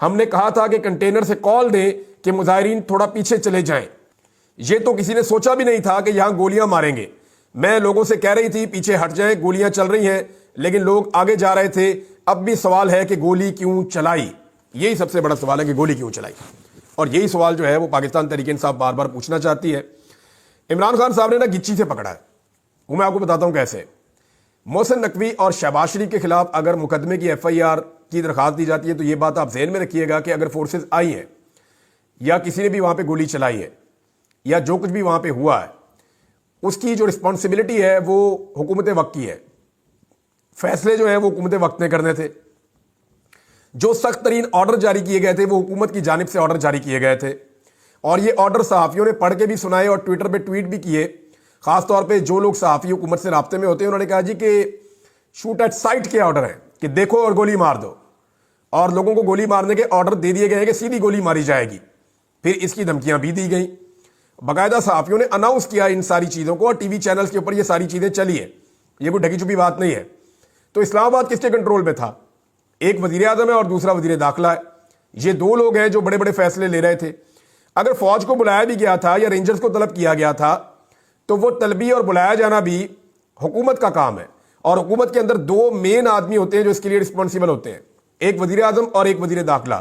ہم نے کہا تھا کہ کنٹینر سے کال دیں کہ مظاہرین تھوڑا پیچھے چلے جائیں. یہ تو کسی نے سوچا بھی نہیں تھا کہ یہاں گولیاں ماریں گے. میں لوگوں سے کہہ رہی تھی پیچھے ہٹ جائیں, گولیاں چل رہی ہیں, لیکن لوگ آگے جا رہے تھے. اب بھی سوال ہے کہ گولی کیوں چلائی, یہی سب سے بڑا سوال ہے کہ گولی کیوں چلائی. اور یہی سوال جو ہے وہ پاکستان تحریک انصاف بار بار پوچھنا چاہتی ہے. عمران خان صاحب نے نا گچی سے پکڑا ہے, وہ میں آپ کو بتاتا ہوں کیسے. محسن نقوی اور شہباز شریف کے خلاف اگر مقدمے کی ایف آئی آر کی درخواست دی جاتی ہے تو یہ بات آپ ذہن میں رکھیے گا کہ اگر فورسز آئی ہیں یا کسی نے بھی وہاں پہ گولی چلائی ہے یا جو کچھ بھی وہاں پہ ہوا ہے, اس کی جو رسپانسبلٹی ہے وہ حکومت وقت کی ہے. فیصلے جو ہیں وہ حکومت وقت نے کرنے تھے. جو سخت ترین آرڈر جاری کیے گئے تھے وہ حکومت کی جانب سے آرڈر جاری کیے گئے تھے, اور یہ آرڈر صحافیوں نے پڑھ کے بھی سنائے اور ٹویٹر پہ ٹویٹ بھی کیے. خاص طور پہ جو لوگ صحافی حکومت سے رابطے میں ہوتے ہیں انہوں نے کہا جی کہ شوٹ ایٹ سائٹ کے آرڈر ہیں کہ دیکھو اور گولی مار دو, اور لوگوں کو گولی مارنے کے آرڈر دے دیے گئے ہیں کہ سیدھی گولی ماری جائے گی. پھر اس کی دھمکیاں بھی دی گئیں. باقاعدہ صحافیوں نے اناؤنس کیا ان ساری چیزوں کو, اور ٹی وی چینلز کے اوپر یہ ساری چیزیں چلی ہیں. یہ کوئی ڈھکی چھپی بات نہیں ہے. تو اسلام آباد کس کے کنٹرول میں تھا؟ ایک وزیر اعظم ہے اور دوسرا وزیر داخلہ ہے. یہ دو لوگ ہیں جو بڑے بڑے فیصلے لے رہے تھے. اگر فوج کو بلایا بھی گیا تھا یا رینجرز کو طلب کیا گیا تھا تو وہ طلبی اور بلایا جانا بھی حکومت کا کام ہے, اور حکومت کے اندر دو مین آدمی ہوتے ہیں جو اس کے لیے رسپانسیبل ہوتے ہیں, ایک وزیر اعظم اور ایک وزیر داخلہ.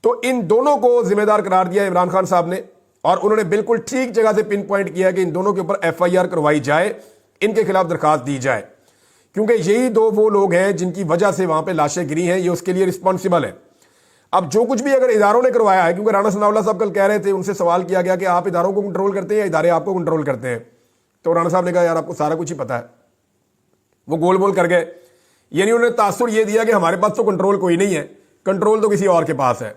تو ان دونوں کو ذمہ دار قرار دیا عمران خان صاحب نے, اور انہوں نے بالکل ٹھیک جگہ سے پن پوائنٹ کیا کہ ان دونوں کے اوپر ایف آئی آر کروائی جائے, ان کے خلاف درخواست دی جائے, کیونکہ یہی دو وہ لوگ ہیں جن کی وجہ سے وہاں پہ لاشیں گری ہیں, یہ اس کے لیے رسپانسیبل ہیں. اب جو کچھ بھی اگر اداروں نے کروایا ہے, کیونکہ رانا ثناء اللہ صاحب کل کہہ رہے تھے, ان سے سوال کیا گیا کہ آپ اداروں کو کنٹرول کرتے ہیں یا ادارے آپ کو کنٹرول کرتے ہیں, تو رانا صاحب نے کہا یار آپ کو سارا کچھ ہی پتا ہے. وہ گول بول کر گئے, یعنی انہوں نے تاثر یہ دیا کہ ہمارے پاس تو کنٹرول کوئی نہیں ہے, کنٹرول تو کسی اور کے پاس ہے.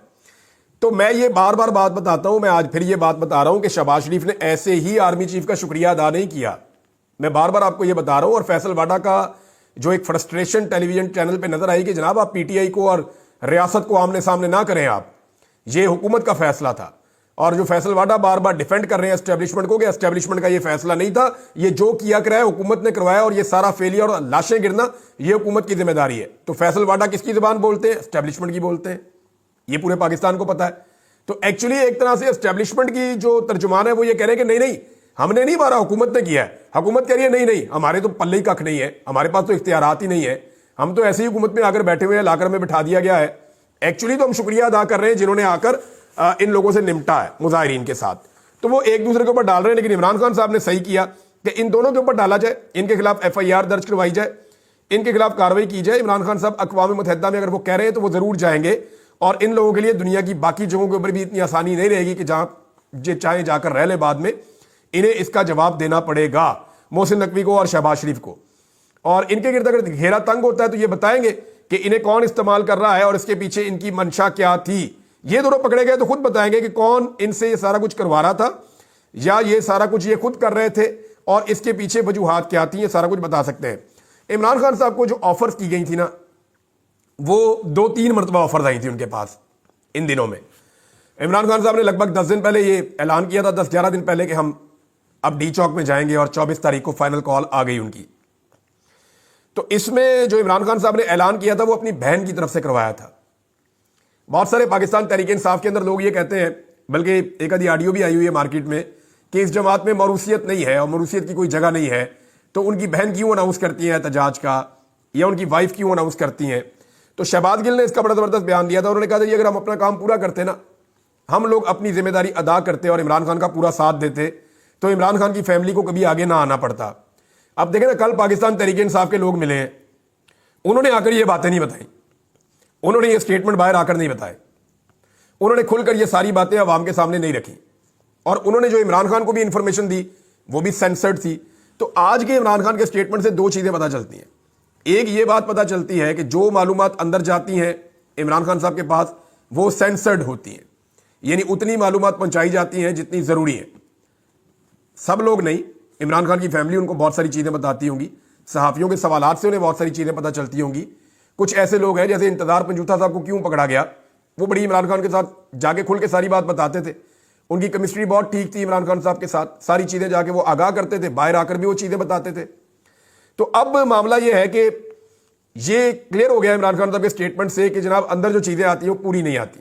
تو میں یہ بار بار بات بتاتا ہوں, میں آج پھر یہ بات بتا رہا ہوں کہ شہباز شریف نے ایسے ہی آرمی چیف کا شکریہ ادا نہیں کیا. میں بار بار آپ کو یہ بتا رہا ہوں. اور فیصل واڈا کا جو ایک فرسٹریشن ٹیلی ویژن چینل پہ نظر آئی کہ جناب آپ پی ٹی آئی کو اور ریاست کو آمنے سامنے نہ کریں, آپ یہ حکومت کا فیصلہ تھا. اور جو فیصل واڈا بار بار ڈیفینڈ کر رہے ہیں اسٹیبلشمنٹ کو کہ اسٹیبلشمنٹ کا یہ فیصلہ نہیں تھا, یہ جو کیا کرایا حکومت نے کروایا, اور یہ سارا فیلئر اور لاشیں گرنا یہ حکومت کی ذمہ داری ہے. تو فیصل واڈا کس کی زبان بولتے ہیں؟ اسٹیبلشمنٹ کی بولتے ہیں. یہ پورے پاکستان کو پتا ہے. تو ایکچولی ایک طرح سے اسٹیبلشمنٹ کی جو ترجمان ہے وہ یہ کہہ رہے ہیں کہ نہیں ہم نے نہیں مارا, حکومت نے کیا ہے. حکومت کہہ رہی ہے نہیں ہمارے تو پلے ہی ککھ نہیں ہے, ہمارے پاس تو اختیارات ہی نہیں ہے, ہم تو ایسی حکومت میں آ کر بیٹھے ہوئے ہیں, لا کر میں بٹھا دیا گیا ہے. ایکچولی تو ہم شکریہ ادا کر رہے ہیں جنہوں نے آ کر ان لوگوں سے نمٹا ہے مظاہرین کے ساتھ. تو وہ ایک دوسرے کے اوپر ڈال رہے ہیں, لیکن عمران خان صاحب نے صحیح کیا کہ ان دونوں کے اوپر ڈالا جائے, ان کے خلاف ایف آئی آر درج کروائی جائے, ان کے خلاف کاروائی کی جائے. عمران خان صاحب اقوام متحدہ میں اگر وہ کہہ رہے ہیں تو وہ ضرور جائیں گے, اور ان لوگوں کے لیے دنیا کی باقی جگہوں کے اوپر بھی اتنی آسانی نہیں رہے گی کہ جہاں چاہیں جا کر رہ لے, بعد میں انہیں اس کا جواب دینا پڑے گا محسن نقوی کو اور شہباز شریف کو. اور ان کے گرد اگر گھیرا تنگ ہوتا ہے تو یہ بتائیں گے کہ انہیں کون استعمال کر رہا ہے اور اس کے پیچھے ان کی منشا کیا تھی. یہ دونوں پکڑے گئے تو خود بتائیں گے کہ کون ان سے یہ سارا کچھ کروا رہا تھا, یا یہ سارا کچھ یہ خود کر رہے تھے, اور اس کے پیچھے وجوہات کیا تھیں, یہ سارا کچھ بتا سکتے ہیں. عمران خان صاحب کو جو آفرز کی گئی تھی نا, وہ 2-3 مرتبہ آفرز آئی تھی ان کے پاس ان دنوں میں. عمران خان صاحب نے لگ بھگ 10 دن پہلے یہ اعلان کیا تھا, 10-11 دن پہلے, کہ ہم اب ڈی چوک میں جائیں گے, اور 24 تاریخ کو فائنل کال آ گئی ان کی. تو اس میں جو عمران خان صاحب نے اعلان کیا تھا وہ اپنی بہن کی طرف سے کروایا تھا. بہت سارے پاکستان تحریک انصاف کے اندر لوگ یہ کہتے ہیں, بلکہ ایک آدھی آڈیو بھی آئی ہوئی ہے مارکیٹ میں, کہ اس جماعت میں موروثیت نہیں ہے اور موروثیت کی کوئی جگہ نہیں ہے, تو ان کی بہن کیوں اناؤنس کرتی ہیں احتجاج کا, یا ان کی وائف کیوں اناؤنس کرتی ہیں. تو شہباز گل نے اس کا بڑا زبردست بیان دیا تھا. انہوں نے کہا تھا اگر ہم اپنا کام پورا کرتے نا, ہم لوگ اپنی ذمہ داری ادا کرتے اور عمران خان کا پورا ساتھ دیتے, تو عمران خان کی فیملی کو کبھی آگے نہ آنا پڑتا. اب دیکھیں نا, کل پاکستان تحریک انصاف کے لوگ ملے ہیں, انہوں نے آ کر یہ باتیں نہیں بتائیں, انہوں نے یہ اسٹیٹمنٹ باہر آ کر نہیں بتائے, انہوں نے کھل کر یہ ساری باتیں عوام کے سامنے نہیں رکھی, اور انہوں نے جو عمران خان کو بھی انفارمیشن دی وہ بھی سینسرڈ تھی. تو آج کے عمران خان کے اسٹیٹمنٹ سے 2 چیزیں پتہ چلتی ہیں. ایک یہ بات پتہ چلتی ہے کہ جو معلومات اندر جاتی ہیں عمران خان صاحب کے پاس وہ سینسرڈ ہوتی ہیں, یعنی اتنی معلومات پہنچائی جاتی ہیں جتنی ضروری ہے. سب لوگ نہیں, عمران خان کی فیملی ان کو بہت ساری چیزیں بتاتی ہوں گی, صحافیوں کے سوالات سے انہیں بہت ساری چیزیں پتہ چلتی ہوں گی. کچھ ایسے لوگ ہیں جیسے انتظار پنجوتھا صاحب کو کیوں پکڑا گیا, وہ بڑی عمران خان کے ساتھ جا کے کھل کے ساری بات بتاتے تھے, ان کی کیمسٹری بہت ٹھیک تھی عمران خان صاحب کے ساتھ, ساری چیزیں جا کے وہ آگاہ کرتے تھے, باہر آ کر بھی وہ چیزیں بتاتے تھے. تو اب معاملہ یہ ہے کہ یہ کلیئر ہو گیا عمران خان صاحب کے اسٹیٹمنٹ سے کہ جناب اندر جو چیزیں آتی ہیں وہ پوری نہیں آتی.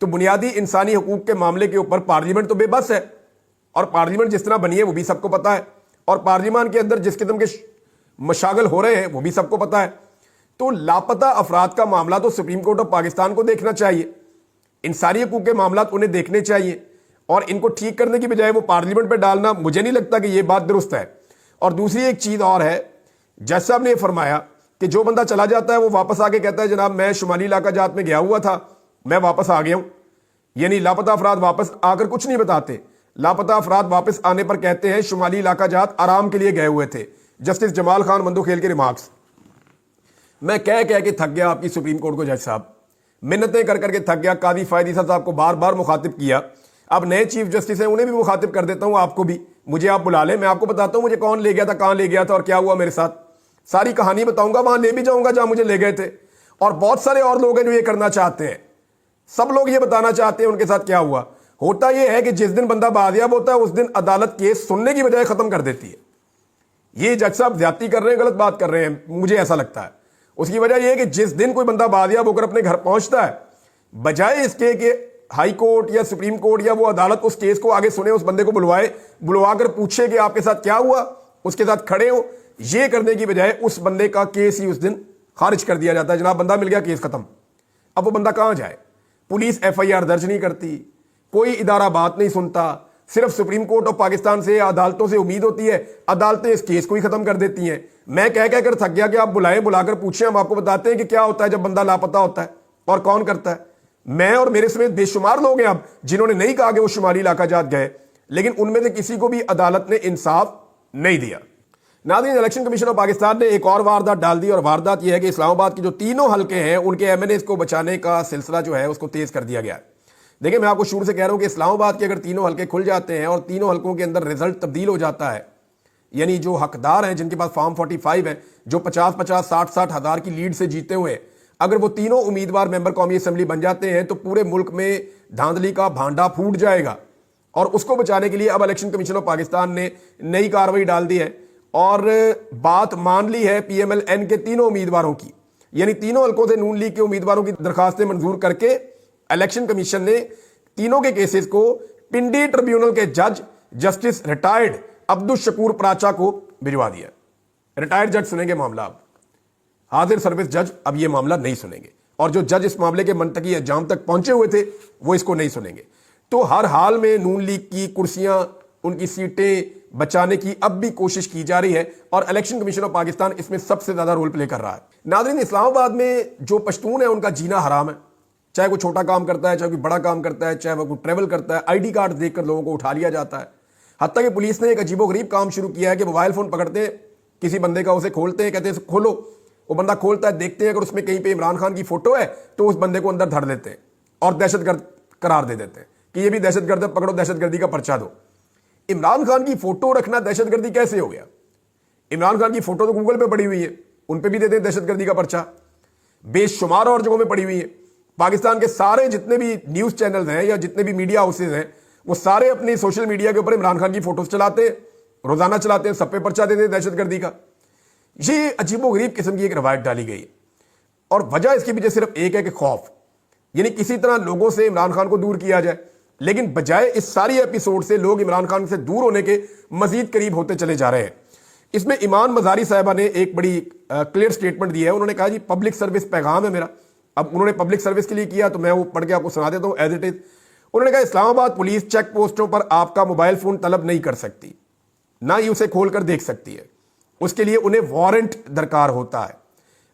تو بنیادی انسانی حقوق کے معاملے کے اوپر پارلیمنٹ تو بے بس ہے, اور پارلیمنٹ جس طرح بنی ہے وہ بھی سب کو پتا ہے, اور پارلیمان کے اندر جس قسم کے مشاغل ہو رہے ہیں وہ بھی سب کو پتا ہے. تو لاپتہ افراد کا معاملہ تو سپریم کورٹ آف پاکستان کو دیکھنا چاہیے, انسانی حقوق کے معاملات انہیں دیکھنے چاہیے, اور ان کو ٹھیک کرنے کی بجائے وہ پارلیمنٹ پہ ڈالنا مجھے نہیں لگتا کہ یہ بات درست ہے. اور دوسری ایک چیز اور ہے, جج صاحب نے فرمایا کہ جو بندہ چلا جاتا ہے وہ واپس آ کے کہتا ہے جناب میں شمالی علاقہ جات میں گیا ہوا تھا, میں واپس آ گیا ہوں. یعنی لاپتہ افراد واپس آ کر کچھ نہیں بتاتے, لاپتہ افراد واپس آنے پر کہتے ہیں شمالی علاقہ جات آرام کے لیے گئے ہوئے تھے. جسٹس جمال خان مندوخیل کے ریمارکس. میں کہہ کے تھک گیا آپ کی سپریم کورٹ کو جج صاحب, منتیں کر کے تھک گیا. قاضی فائد عیسیٰ صاحب کو بار بار مخاطب کیا, اب نئے چیف جسٹس ہیں انہیں بھی مخاطب کر دیتا ہوں, آپ کو بھی, مجھے آپ بلا لیں, میں آپ کو بتاتا ہوں مجھے کون لے گیا تھا, کہاں لے گیا تھا اور کیا ہوا میرے ساتھ. ساری کہانی بتاؤں گا, وہاں لے بھی جاؤں گا جہاں مجھے لے گئے تھے. اور بہت سارے اور لوگ ہیں جو یہ کرنا چاہتے ہیں, سب لوگ یہ بتانا چاہتے ہیں ان کے ساتھ کیا ہوا. ہوتا یہ ہے کہ جس دن بندہ بازیاب ہوتا ہے اس دن عدالت کیس سننے کی بجائے ختم کر دیتی ہے. یہ جج صاحب زیادتی کر رہے ہیں, غلط بات کر رہے ہیں, مجھے ایسا لگتا ہے. اس کی وجہ یہ ہے کہ جس دن کوئی بندہ بازیاب ہو کر اپنے گھر پہنچتا ہے, بجائے اس کے کہ ہائی کورٹ یا سپریم کورٹ یا وہ عدالت اس کیس کو آگے سنے, اس بندے کو بلوا کر پوچھے کہ آپ کے ساتھ کیا ہوا, اس کے ساتھ کھڑے ہو, یہ کرنے کی بجائے اس بندے کا کیس ہی اس دن خارج کر دیا جاتا ہے. جناب بندہ مل گیا, کیس ختم. اب وہ بندہ کہاں جائے؟ پولیس ایف آئی آر درج نہیں کرتی, کوئی ادارہ بات نہیں سنتا, صرف سپریم کورٹ آف پاکستان سے عدالتوں سے امید ہوتی ہے, عدالتیں اس کیس کو ہی ختم کر دیتی ہیں. میں کہہ کر تھک گیا کہ آپ بلائیں, بلا کر پوچھیں, ہم آپ کو بتاتے ہیں کہ کیا ہوتا ہے جب بندہ لاپتہ ہوتا ہے اور کون کرتا ہے. میں اور میرے سمیت بے شمار لوگ ہیں اب جنہوں نے نہیں کہا کہ وہ شمالی علاقہ جات گئے, لیکن ان میں سے کسی کو بھی عدالت نے انصاف نہیں دیا. ناظرین, الیکشن کمیشن آف پاکستان نے ایک اور واردات ڈال دی, اور واردات یہ ہے کہ اسلام آباد کی جو تینوں حلقے ہیں ان کے ایم این ایز کو بچانے کا سلسلہ جو ہے اس کو تیز کر دیا گیا. دیکھیں, میں آپ کو شروع سے کہہ رہا ہوں کہ اسلام آباد کے اگر تینوں حلقے کھل جاتے ہیں اور تینوں حلقوں کے اندر رزلٹ تبدیل ہو جاتا ہے, یعنی جو حقدار ہیں جن کے پاس فارم 45 ہیں, جو 50-50 60-60 ہزار کی لیڈ سے جیتے ہوئے, اگر وہ تینوں امیدوار ممبر قومی اسمبلی بن جاتے ہیں تو پورے ملک میں دھاندلی کا بھانڈا پھوٹ جائے گا. اور اس کو بچانے کے لیے اب الیکشن کمیشن آف پاکستان نے نئی کارروائی ڈال دی ہے اور بات مان لی ہے پی ایم ایل این کے تینوں امیدواروں کی. یعنی تینوں حلقوں سے نون لیگ کے امیدواروں کی درخواستیں منظور کر کے الیکشن کمیشن نے تینوں کے کیسز کو پنڈی ٹریبیونل کے جج جسٹس ریٹائرڈ عبدالشکور پراچا کو بھجوا دیا. ریٹائرڈ جج سنیں گے معاملہ, اب حاضر سروس جج اب یہ معاملہ نہیں سنیں گے, اور جو جج اس معاملے کے منطقی انجام تک پہنچے ہوئے تھے وہ اس کو نہیں سنیں گے. تو ہر حال میں نون لیگ کی کرسیاں, ان کی سیٹیں بچانے کی اب بھی کوشش کی جا رہی ہے, اور الیکشن کمیشن آف پاکستان اس میں سب سے زیادہ رول پلے کر رہا ہے. ناظرین, اسلام آباد میں جو پشتون ہے ان کا جینا حرام ہے, چاہے کوئی چھوٹا کام کرتا ہے, چاہے کوئی بڑا کام کرتا ہے, چاہے وہ کوئی ٹریول کرتا ہے, آئی ڈی کارڈ دیکھ کر لوگوں کو اٹھا لیا جاتا ہے. حتیٰ کہ پولیس نے ایک عجیب و غریب کام شروع کیا ہے کہ موبائل فون پکڑتے ہیں کسی بندے کا, اسے کھولتے ہیں, کہتے ہیں کھولو, وہ بندہ کھولتا ہے, دیکھتے ہیں اگر اس میں کہیں پہ عمران خان کی فوٹو ہے تو اس بندے کو اندر دھر دیتے ہیں اور دہشت گرد قرار دے دیتے ہیں کہ یہ بھی دہشت گرد ہے, پکڑو, دہشت گردی کا پرچہ دو. عمران خان کی فوٹو رکھنا دہشت گردی کیسے ہو گیا؟ عمران خان کی فوٹو تو گوگل پہ پڑی ہوئی ہے, ان پہ بھی دیتے ہیں دہشت گردی کا پرچہ, بے شمار اور جگہوں میں پڑی ہوئی ہے. پاکستان کے سارے جتنے بھی نیوز چینلز ہیں یا جتنے بھی میڈیا ہاؤسز ہیں وہ سارے اپنی سوشل میڈیا کے اوپر عمران خان کی فوٹوز چلاتے ہیں, روزانہ چلاتے ہیں, سب پہ پرچہ دیتے ہیں دہشت گردی کا. یہ عجیب و غریب قسم کی ایک روایت ڈالی گئی ہے, اور وجہ اس کے پیچھے صرف ایک ہے کہ خوف, یعنی کسی طرح لوگوں سے عمران خان کو دور کیا جائے. لیکن بجائے اس ساری ایپیسوڈ سے لوگ عمران خان سے دور ہونے کے مزید قریب ہوتے چلے جا رہے ہیں. اس میں ایمان مزاری صاحبہ نے ایک بڑی کلیئر سٹیٹمنٹ دی ہے. انہوں نے کہا جی پبلک سروس پیغام ہے میرا. اب انہوں نے پبلک سروس کے لیے کیا تو میں وہ پڑھ کے آپ کو سنا دیتا ہوں ایز اٹ از. انہوں نے کہا اسلام آباد پولیس چیک پوسٹوں پر آپ کا موبائل فون طلب نہیں کر سکتی, نہ ہی اسے کھول کر دیکھ سکتی ہے. اس کے لیے انہیں وارنٹ درکار ہوتا ہے.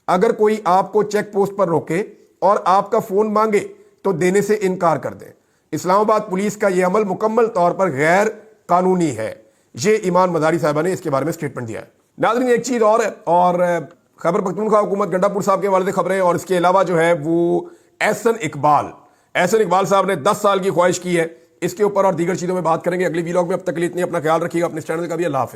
اگر کوئی آپ کو چیک پوسٹ پر روکے اور آپ کا فون مانگے تو دینے سے انکار کر دیں. اسلام آباد پولیس کا یہ عمل مکمل طور پر غیر قانونی ہے. یہ ایمان مزاری صاحبہ نے اس کے بارے میں سٹیٹمنٹ دیا ہے. ناظرین, ایک چیز اور ہے, اور خیبر پختونخوا حکومت گنڈا پور صاحب کے حوالے سے خبریں, اور اس کے علاوہ جو ہے وہ احسن اقبال صاحب نے 10 سال کی خواہش کی ہے. اس کے اوپر اور دیگر چیزوں میں بات کریں گے اگلی ویلاگ میں. اب تک کے لیے اتنی, اپنا خیال رکھیے گا, اپنے چینل کا بھی. اللہ حافظ.